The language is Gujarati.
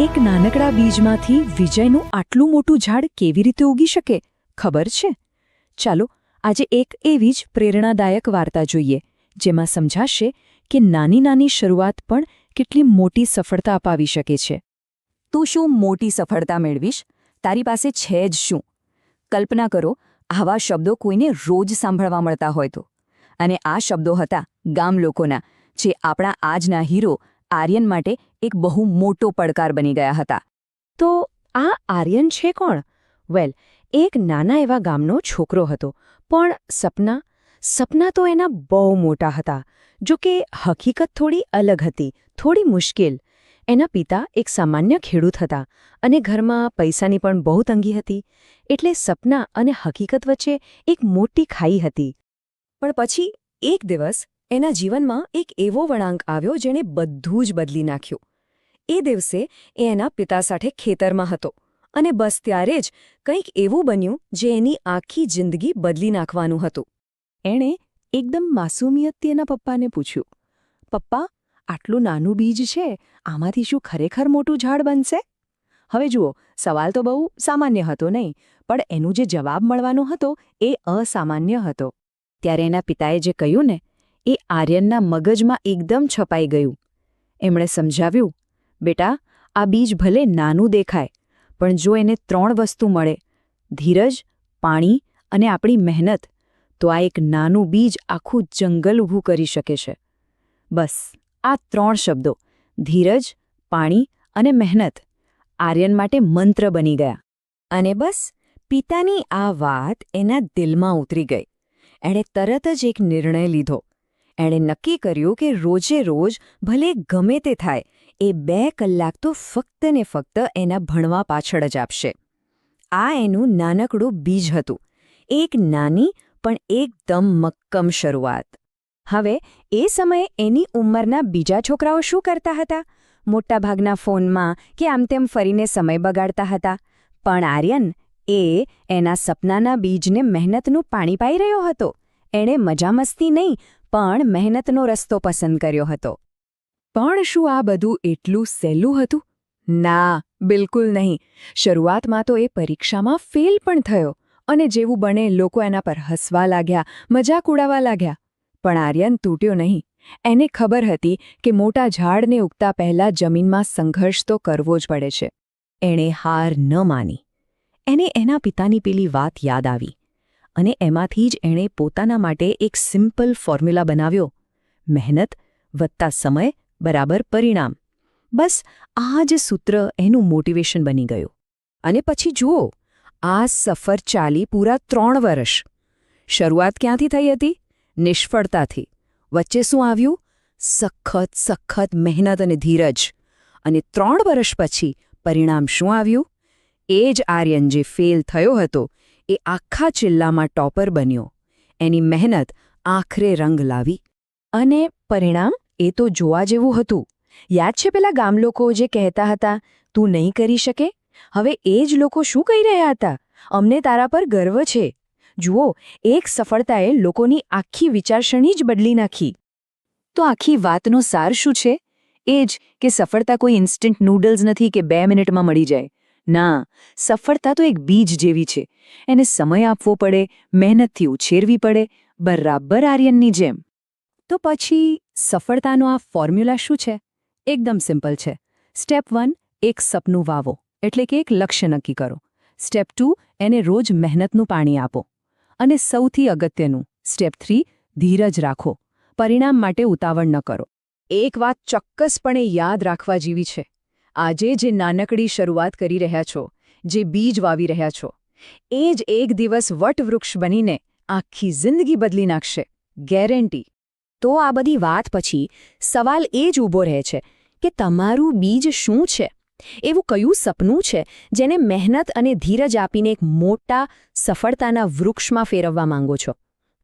એક નાનકડા બીજમાંથી વિજયનું આટલું મોટું ઝાડ કેવી રીતે ઉગી શકે ખબર છે? ચાલો આજે એક એવી જ પ્રેરણાદાયક વાર્તા જોઈએ જેમાં સમજાશે કે નાની નાની શરૂઆત પણ કેટલી મોટી સફળતા અપાવી શકે છે. તું શું મોટી સફળતા મેળવીશ? તારી પાસે છે જ શું? કલ્પના કરો, આવા શબ્દો કોઈને રોજ સાંભળવા મળતા હોય તો. અને આ શબ્દો હતા ગામ લોકોના, જે આપણા આજના હીરો આર્યન માટે એક બહુ મોટો પડકાર બની ગયા હતા. તો આ આર્યન છે કોણ? વેલ, એક નાના એવા ગામનો છોકરો હતો, પણ સપના તો એના બહુ મોટા હતા. જો કે હકીકત થોડી અલગ હતી, થોડી મુશ્કેલ. એના પિતા એક સામાન્ય ખેડૂત હતા અને ઘરમાં પૈસાની પણ બહુ તંગી હતી. એટલે સપના અને હકીકત વચ્ચે એક મોટી ખાઈ હતી. પણ પછી એક દિવસ એના જીવનમાં એક એવો વળાંક આવ્યો જેણે બધું જ બદલી નાખ્યું. એ દિવસે એ એના પિતા સાથે ખેતરમાં હતો અને બસ ત્યારે જ કંઈક એવું બન્યું જે એની આખી જિંદગી બદલી નાખવાનું હતું. એણે એકદમ માસૂમિયતથી એના પપ્પાને પૂછ્યું, "પપ્પા, આટલું નાનું બીજ છે, આમાંથી શું ખરેખર મોટું ઝાડ બનશે?" હવે જુઓ, સવાલ તો બહુ સામાન્ય હતો નહીં, પણ એનું જે જવાબ મળવાનો હતો એ અસામાન્ય હતો. ત્યારે એના પિતાએ જે કહ્યું ને, એ આર્યનના મગજમાં એકદમ છપાઈ ગયું. એમણે સમજાવ્યું, "બેટા, આ બીજ ભલે નાનું દેખાય, પણ જો એને 3 વસ્તુ મળે, ધીરજ, પાણી અને આપણી મહેનત, તો આ એક નાનું બીજ આખું જંગલ ઊભું કરી શકે છે." બસ આ 3 શબ્દો, ધીરજ, પાણી અને મહેનત, આર્યન માટે મંત્ર બની ગયા. અને બસ પિતાની આ વાત એના દિલમાં ઉતરી ગઈ. એણે તરત જ એક નિર્ણય લીધો. એણે નક્કી કર્યું કે રોજે રોજ ભલે ગમે તે થાય, એ 2 કલાક તો ફક્ત ને ફક્ત એના ભણવા પાછળ જ આપશે. આ એનું નાનકડું બીજ હતું, એક નાની પણ એકદમ મક્કમ શરૂઆત. હવે એ સમયે એની ઉંમરના બીજા છોકરાઓ શું કરતા હતા? મોટાભાગના ફોનમાં કે આમ તેમ ફરીને સમય બગાડતા હતા. પણ આર્યન, એ એના સપનાના બીજને મહેનતનું પાણી પાઈ રહ્યો હતો. એણે મજામસ્તી નહીં, પણ મહેનતનો રસ્તો પસંદ કર્યો હતો. પણ શું આ બધું એટલું સહેલું હતું? ના, બિલકુલ નહીં. શરૂઆતમાં તો એ પરીક્ષામાં ફેલ પણ થયો અને જેવું બને લોકો એના પર હસવા લાગ્યા, મજાક ઉડાવવા લાગ્યા. પણ આર્યન તૂટ્યો નહીં. એને ખબર હતી કે મોટા ઝાડને ઉગતા પહેલાં જમીનમાં સંઘર્ષ તો કરવો જ પડે છે. એણે હાર ન માની. એને એના પિતાની પેલી વાત યાદ આવી અને એમાંથી જ એણે પોતાના માટે એક સિમ્પલ ફોર્મ્યુલા બનાવ્યો: મહેનત વત્તા સમય બરાબર પરિણામ. બસ આ જ સૂત્ર એનું મોટિવેશન બની ગયું. અને પછી જુઓ, આ સફર ચાલી પૂરા 3 વર્ષ. શરૂઆત ક્યાંથી થઈ હતી? નિષ્ફળતાથી. વચ્ચે શું આવ્યું? સખત મહેનત અને ધીરજ. અને 3 વર્ષ પછી પરિણામ શું આવ્યું? એ જ આર્યન જે ફેલ થયો હતો, એ આખા જિલ્લામાં ટોપર બન્યો. એની મહેનત આખરે રંગ લાવી. અને પરિણામ એ તો જોવા જેવું હતું. યાદ છે પેલા ગામલોકો જે કહેતા હતા, "તું નહીં કરી શકે"? હવે એ જ લોકો શું કહી રહ્યા હતા? "અમને તારા પર ગર્વ છે." જુઓ, એક સફળતાએ લોકોની આખી વિચારસરણી જ બદલી નાખી. તો આખી વાતનો સાર શું છે? એ જ કે સફળતા કોઈ ઇન્સ્ટન્ટ નૂડલ્સ નથી કે 2 મિનિટમાં મળી જાય. ના, સફળતા તો એક બીજ જેવી છે. એને સમય આપવો પડે, મહેનતથી ઉછેરવી પડે, બરાબર આર્યનની જેમ. તો પછી સફળતાનો આ ફોર્મ્યુલા શું છે? એકદમ સિમ્પલ છે. સ્ટેપ 1, એક સપનું વાવો, એટલે કે એક લક્ષ્ય નક્કી કરો. સ્ટેપ 2, એને રોજ મહેનતનું પાણી આપો. અને સૌથી અગત્યનું, સ્ટેપ 3, ધીરજ રાખો. પરિણામ માટે ઉતાવળ ન કરો. એક વાત ચોક્કસપણે યાદ રાખવા જેવી છે. આજે જે નાનકડી શરૂઆત કરી રહ્યા છો, જે બીજ વાવી રહ્યા છો, એ જ એક દિવસ વટવૃક્ષ બનીને આખી જિંદગી બદલી નાખશે. ગેરંટી. તો આ બધી વાત પછી સવાલ એ જ ઊભો રહે છે કે તમારું બીજ શું છે? એવું કયું સપનું છે જેને મહેનત અને ધીરજ આપીને એક મોટા સફળતાના વૃક્ષમાં ફેરવવા માંગો છો?